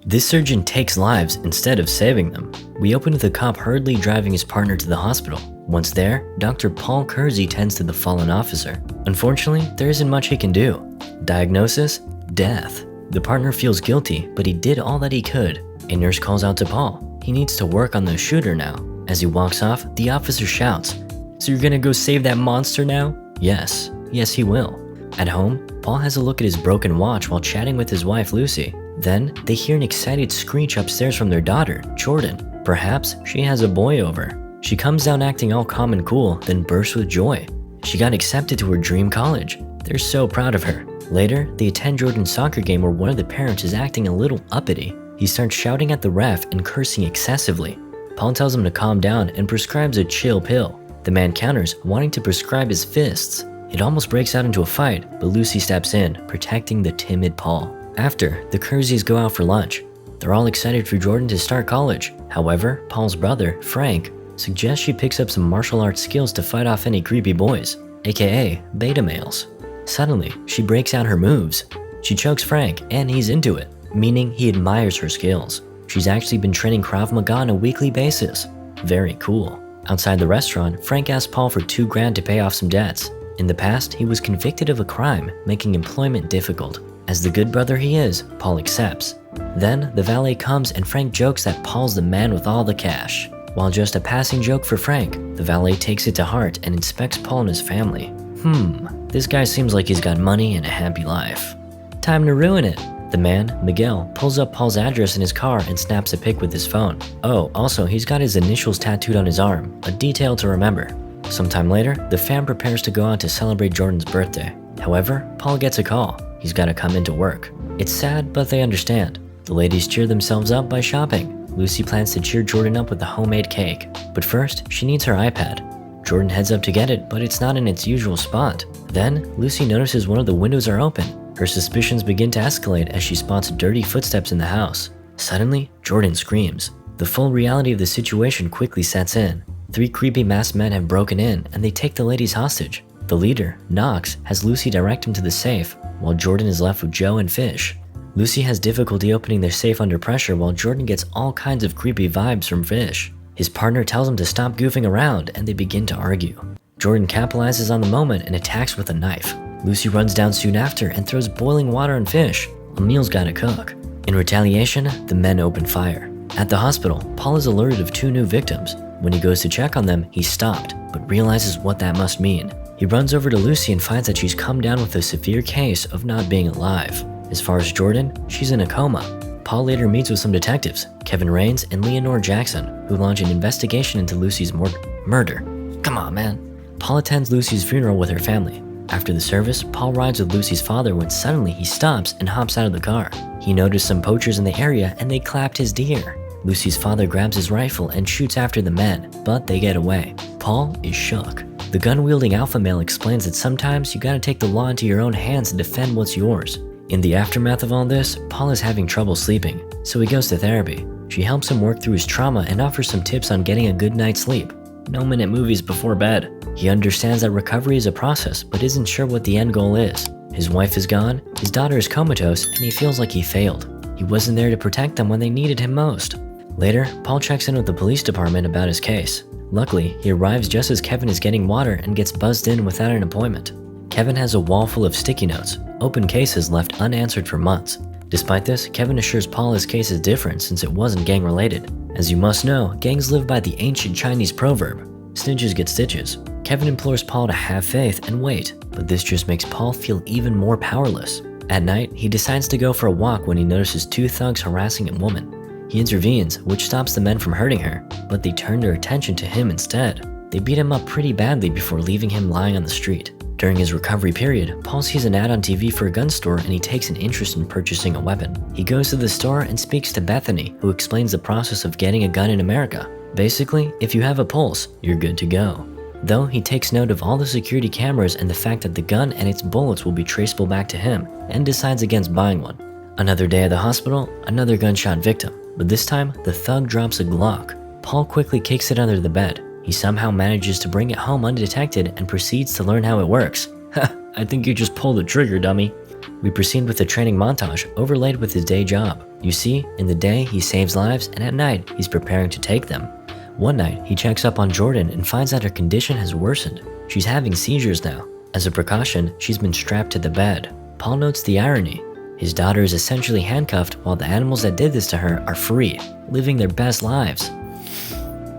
This surgeon takes lives instead of saving them. We open with the cop hurriedly driving his partner to the hospital. Once there, Dr. Paul Kersey tends to the fallen officer. Unfortunately, there isn't much he can do. Diagnosis? Death. The partner feels guilty, but he did all that he could. A nurse calls out to Paul. He needs to work on the shooter now. As he walks off, the officer shouts, "So you're gonna go save that monster now?" Yes, he will. At home, Paul has a look at his broken watch while chatting with his wife, Lucy. Then, they hear an excited screech upstairs from their daughter, Jordan. Perhaps she has a boy over. She comes down acting all calm and cool, then bursts with joy. She got accepted to her dream college. They're so proud of her. Later, they attend Jordan's soccer game where one of the parents is acting a little uppity. He starts shouting at the ref and cursing excessively. Paul tells him to calm down and prescribes a chill pill. The man counters, wanting to prescribe his fists. It almost breaks out into a fight, but Lucy steps in, protecting the timid Paul. After, the Kerseys go out for lunch. They're all excited for Jordan to start college. However, Paul's brother, Frank, suggests she picks up some martial arts skills to fight off any creepy boys, aka beta males. Suddenly, she breaks out her moves. She chokes Frank, and he's into it, meaning he admires her skills. She's actually been training Krav Maga on a weekly basis. Very cool. Outside the restaurant, Frank asks Paul for $2,000 to pay off some debts. In the past, he was convicted of a crime, making employment difficult. As the good brother he is, Paul accepts. Then, the valet comes and Frank jokes that Paul's the man with all the cash. While just a passing joke for Frank, the valet takes it to heart and inspects Paul and his family. This guy seems like he's got money and a happy life. Time to ruin it. The man, Miguel, pulls up Paul's address in his car and snaps a pic with his phone. Oh, also, he's got his initials tattooed on his arm, a detail to remember. Sometime later, the fam prepares to go out to celebrate Jordan's birthday. However, Paul gets a call. He's got to come into work. It's sad, but they understand. The ladies cheer themselves up by shopping. Lucy plans to cheer Jordan up with a homemade cake. But first, she needs her iPad. Jordan heads up to get it, but it's not in its usual spot. Then, Lucy notices one of the windows are open. Her suspicions begin to escalate as she spots dirty footsteps in the house. Suddenly, Jordan screams. The full reality of the situation quickly sets in. 3 creepy masked men have broken in and they take the ladies hostage. The leader, Knox, has Lucy direct him to the safe, while Jordan is left with Joe and Fish. Lucy has difficulty opening their safe under pressure while Jordan gets all kinds of creepy vibes from Fish. His partner tells him to stop goofing around and they begin to argue. Jordan capitalizes on the moment and attacks with a knife. Lucy runs down soon after and throws boiling water on Fish. A meal's gotta cook. In retaliation, the men open fire. At the hospital, Paul is alerted of 2 new victims. When he goes to check on them, he's stopped, but realizes what that must mean. He runs over to Lucy and finds that she's come down with a severe case of not being alive. As far as Jordan, she's in a coma. Paul later meets with some detectives, Kevin Raines and Leonore Jackson, who launch an investigation into Lucy's murder. Come on, man. Paul attends Lucy's funeral with her family. After the service, Paul rides with Lucy's father when suddenly he stops and hops out of the car. He noticed some poachers in the area and they clapped his deer. Lucy's father grabs his rifle and shoots after the men, but they get away. Paul is shook. The gun-wielding alpha male explains that sometimes you gotta take the law into your own hands and defend what's yours. In the aftermath of all this, Paul is having trouble sleeping, so he goes to therapy. She helps him work through his trauma and offers some tips on getting a good night's sleep. No minute movies before bed. He understands that recovery is a process, but isn't sure what the end goal is. His wife is gone, his daughter is comatose, and he feels like he failed. He wasn't there to protect them when they needed him most. Later, Paul checks in with the police department about his case. Luckily, he arrives just as Kevin is getting water and gets buzzed in without an appointment. Kevin has a wall full of sticky notes, open cases left unanswered for months. Despite this, Kevin assures Paul his case is different since it wasn't gang-related. As you must know, gangs live by the ancient Chinese proverb, snitches get stitches. Kevin implores Paul to have faith and wait, but this just makes Paul feel even more powerless. At night, he decides to go for a walk when he notices 2 thugs harassing a woman. He intervenes, which stops the men from hurting her, but they turn their attention to him instead. They beat him up pretty badly before leaving him lying on the street. During his recovery period, Paul sees an ad on TV for a gun store and he takes an interest in purchasing a weapon. He goes to the store and speaks to Bethany, who explains the process of getting a gun in America. Basically, if you have a pulse, you're good to go. Though he takes note of all the security cameras and the fact that the gun and its bullets will be traceable back to him, and decides against buying one. Another day at the hospital, another gunshot victim, but this time the thug drops a Glock. Paul quickly kicks it under the bed. He somehow manages to bring it home undetected and proceeds to learn how it works. Ha, I think you just pulled the trigger, dummy. We proceed with a training montage overlaid with his day job. You see, in the day he saves lives, and at night he's preparing to take them. One night, he checks up on Jordan and finds that her condition has worsened. She's having seizures now. As a precaution, she's been strapped to the bed. Paul notes the irony. His daughter is essentially handcuffed while the animals that did this to her are free, living their best lives.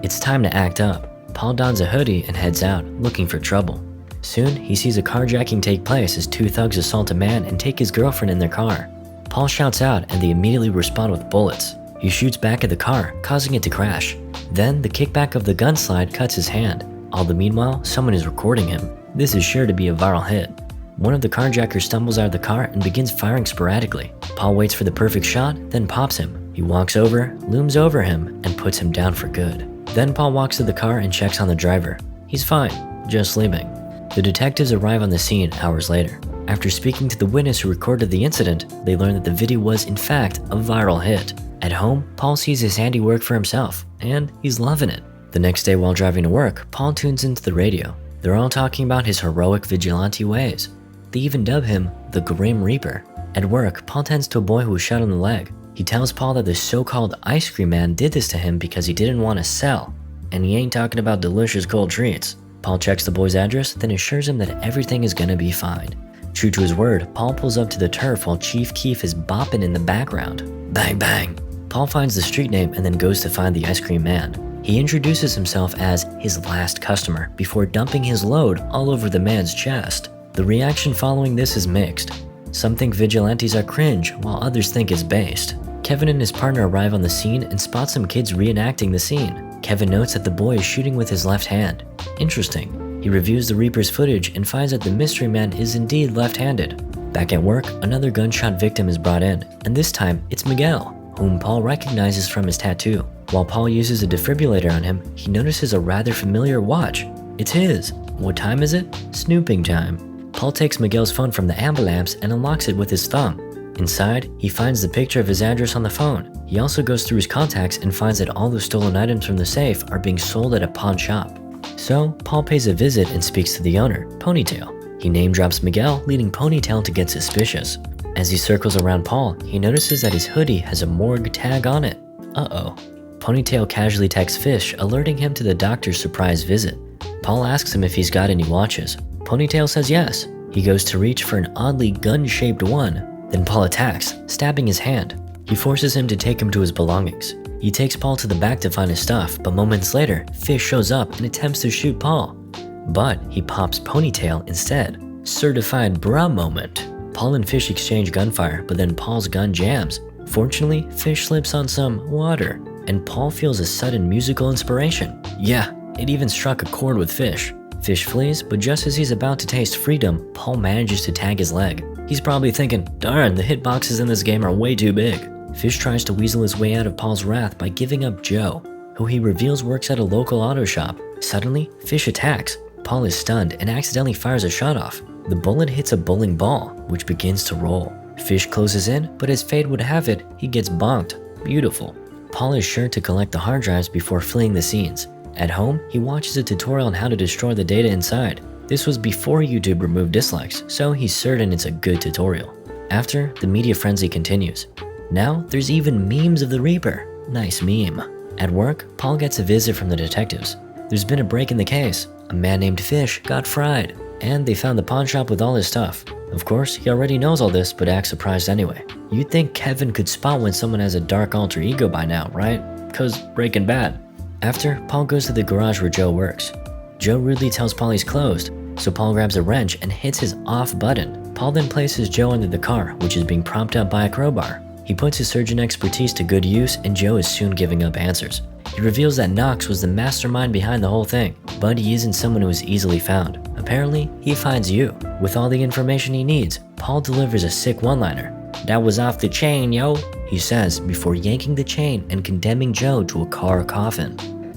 It's time to act up. Paul dons a hoodie and heads out, looking for trouble. Soon, he sees a carjacking take place as 2 thugs assault a man and take his girlfriend in their car. Paul shouts out and they immediately respond with bullets. He shoots back at the car, causing it to crash. Then, the kickback of the gun slide cuts his hand. All the meanwhile, someone is recording him. This is sure to be a viral hit. One of the carjackers stumbles out of the car and begins firing sporadically. Paul waits for the perfect shot, then pops him. He walks over, looms over him, and puts him down for good. Then Paul walks to the car and checks on the driver. He's fine, just sleeping. The detectives arrive on the scene hours later. After speaking to the witness who recorded the incident, they learn that the video was, in fact, a viral hit. At home, Paul sees his handiwork for himself, and he's loving it. The next day while driving to work, Paul tunes into the radio. They're all talking about his heroic vigilante ways. They even dub him the Grim Reaper. At work, Paul tends to a boy who was shot in the leg. He tells Paul that the so-called ice cream man did this to him because he didn't want to sell. And he ain't talking about delicious cold treats. Paul checks the boy's address, then assures him that everything is gonna be fine. True to his word, Paul pulls up to the turf while Chief Keef is bopping in the background. Bang bang. Paul finds the street name and then goes to find the ice cream man. He introduces himself as his last customer before dumping his load all over the man's chest. The reaction following this is mixed. Some think vigilantes are cringe, while others think it's based. Kevin and his partner arrive on the scene and spot some kids reenacting the scene. Kevin notes that the boy is shooting with his left hand. Interesting. He reviews the Reaper's footage and finds that the mystery man is indeed left-handed. Back at work, another gunshot victim is brought in, and this time it's Miguel, whom Paul recognizes from his tattoo. While Paul uses a defibrillator on him, he notices a rather familiar watch. It's his. What time is it? Snooping time. Paul takes Miguel's phone from the ambulance and unlocks it with his thumb. Inside, he finds the picture of his address on the phone. He also goes through his contacts and finds that all the stolen items from the safe are being sold at a pawn shop. So, Paul pays a visit and speaks to the owner, Ponytail. He name drops Miguel, leading Ponytail to get suspicious. As he circles around Paul, he notices that his hoodie has a morgue tag on it. Uh-oh. Ponytail casually texts Fish, alerting him to the doctor's surprise visit. Paul asks him if he's got any watches. Ponytail says yes. He goes to reach for an oddly gun-shaped one. Then Paul attacks, stabbing his hand. He forces him to take him to his belongings. He takes Paul to the back to find his stuff, but moments later, Fish shows up and attempts to shoot Paul. But he pops Ponytail instead. Certified bruh moment. Paul and Fish exchange gunfire, but then Paul's gun jams. Fortunately, Fish slips on some water, and Paul feels a sudden musical inspiration. Yeah, it even struck a chord with Fish. Fish flees, but just as he's about to taste freedom, Paul manages to tag his leg. He's probably thinking, darn, the hitboxes in this game are way too big. Fish tries to weasel his way out of Paul's wrath by giving up Joe, who he reveals works at a local auto shop. Suddenly, Fish attacks. Paul is stunned and accidentally fires a shot off. The bullet hits a bowling ball, which begins to roll. Fish closes in, but as fate would have it, he gets bonked. Beautiful. Paul is sure to collect the hard drives before fleeing the scenes. At home, he watches a tutorial on how to destroy the data inside. This was before YouTube removed dislikes, so he's certain it's a good tutorial. After, the media frenzy continues. Now, there's even memes of the Reaper. Nice meme. At work, Paul gets a visit from the detectives. There's been a break in the case. A man named Fish got fried, and they found the pawn shop with all his stuff. Of course, he already knows all this, but acts surprised anyway. You'd think Kevin could spot when someone has a dark alter ego by now, right? 'Cause Breaking Bad. After, Paul goes to the garage where Joe works. Joe rudely tells Paul he's closed, so Paul grabs a wrench and hits his off button. Paul then places Joe under the car, which is being propped up by a crowbar. He puts his surgeon expertise to good use, and Joe is soon giving up answers. He reveals that Knox was the mastermind behind the whole thing, but he isn't someone who is easily found. Apparently, he finds you. With all the information he needs, Paul delivers a sick one-liner. "That was off the chain, yo," he says before yanking the chain and condemning Joe to a car coffin.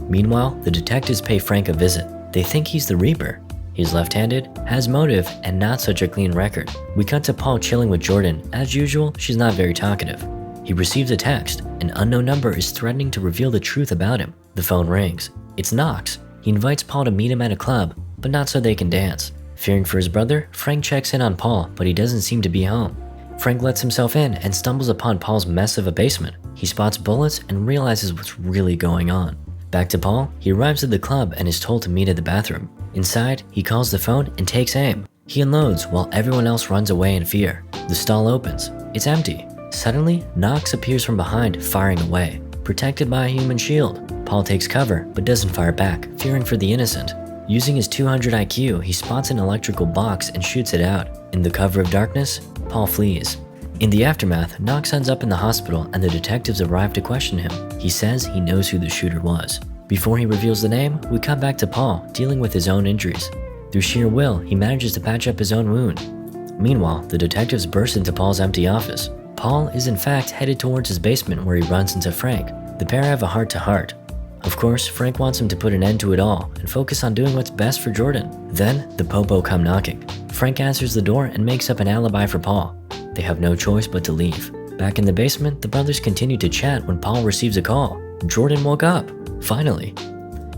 Meanwhile, the detectives pay Frank a visit. They think he's the Reaper. He's left-handed, has motive, and not such a clean record. We cut to Paul chilling with Jordan. As usual, she's not very talkative. He receives a text. An unknown number is threatening to reveal the truth about him. The phone rings. It's Knox. He invites Paul to meet him at a club, but not so they can dance. Fearing for his brother, Frank checks in on Paul, but he doesn't seem to be home. Frank lets himself in and stumbles upon Paul's mess of a basement. He spots bullets and realizes what's really going on. Back to Paul, he arrives at the club and is told to meet at the bathroom. Inside, he calls the phone and takes aim. He unloads while everyone else runs away in fear. The stall opens. It's empty. Suddenly, Knox appears from behind, firing away. Protected by a human shield, Paul takes cover but doesn't fire back, fearing for the innocent. Using his 200 IQ, he spots an electrical box and shoots it out. In the cover of darkness, Paul flees. In the aftermath, Knox ends up in the hospital and the detectives arrive to question him. He says he knows who the shooter was. Before he reveals the name, we cut back to Paul, dealing with his own injuries. Through sheer will, he manages to patch up his own wound. Meanwhile, the detectives burst into Paul's empty office. Paul is in fact headed towards his basement where he runs into Frank. The pair have a heart-to-heart. Of course, Frank wants him to put an end to it all and focus on doing what's best for Jordan. Then, the Popo come knocking. Frank answers the door and makes up an alibi for Paul. They have no choice but to leave. Back in the basement, the brothers continue to chat when Paul receives a call. Jordan woke up. Finally.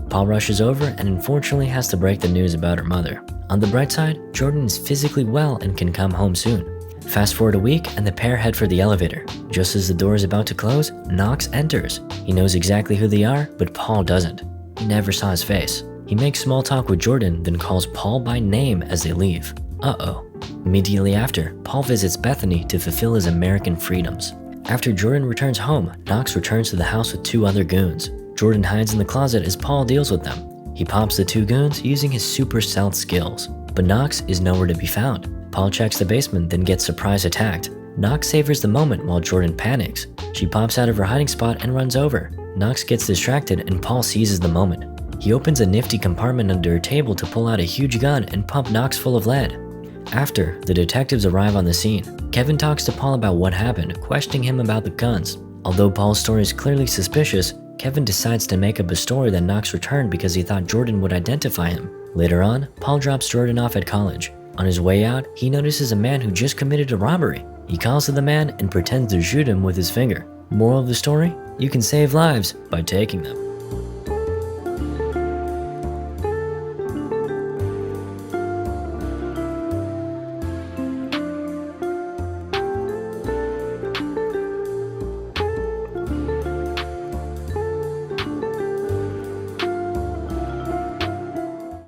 Paul rushes over and unfortunately has to break the news about her mother. On the bright side, Jordan is physically well and can come home soon. Fast forward a week and the pair head for the elevator. Just as the door is about to close, Knox enters. He knows exactly who they are, but Paul doesn't. He never saw his face. He makes small talk with Jordan, then calls Paul by name as they leave. Uh-oh. Immediately after, Paul visits Bethany to fulfill his American freedoms. After Jordan returns home, Knox returns to the house with 2 other goons. Jordan hides in the closet as Paul deals with them. He pops the 2 goons using his super stealth skills, but Knox is nowhere to be found. Paul checks the basement, then gets surprise attacked. Knox savors the moment while Jordan panics. She pops out of her hiding spot and runs over. Knox gets distracted and Paul seizes the moment. He opens a nifty compartment under a table to pull out a huge gun and pump Knox full of lead. After, the detectives arrive on the scene. Kevin talks to Paul about what happened, questioning him about the guns. Although Paul's story is clearly suspicious, Kevin decides to make up a story that Knox returned because he thought Jordan would identify him. Later on, Paul drops Jordan off at college. On his way out, he notices a man who just committed a robbery. He calls to the man and pretends to shoot him with his finger. Moral of the story? You can save lives by taking them.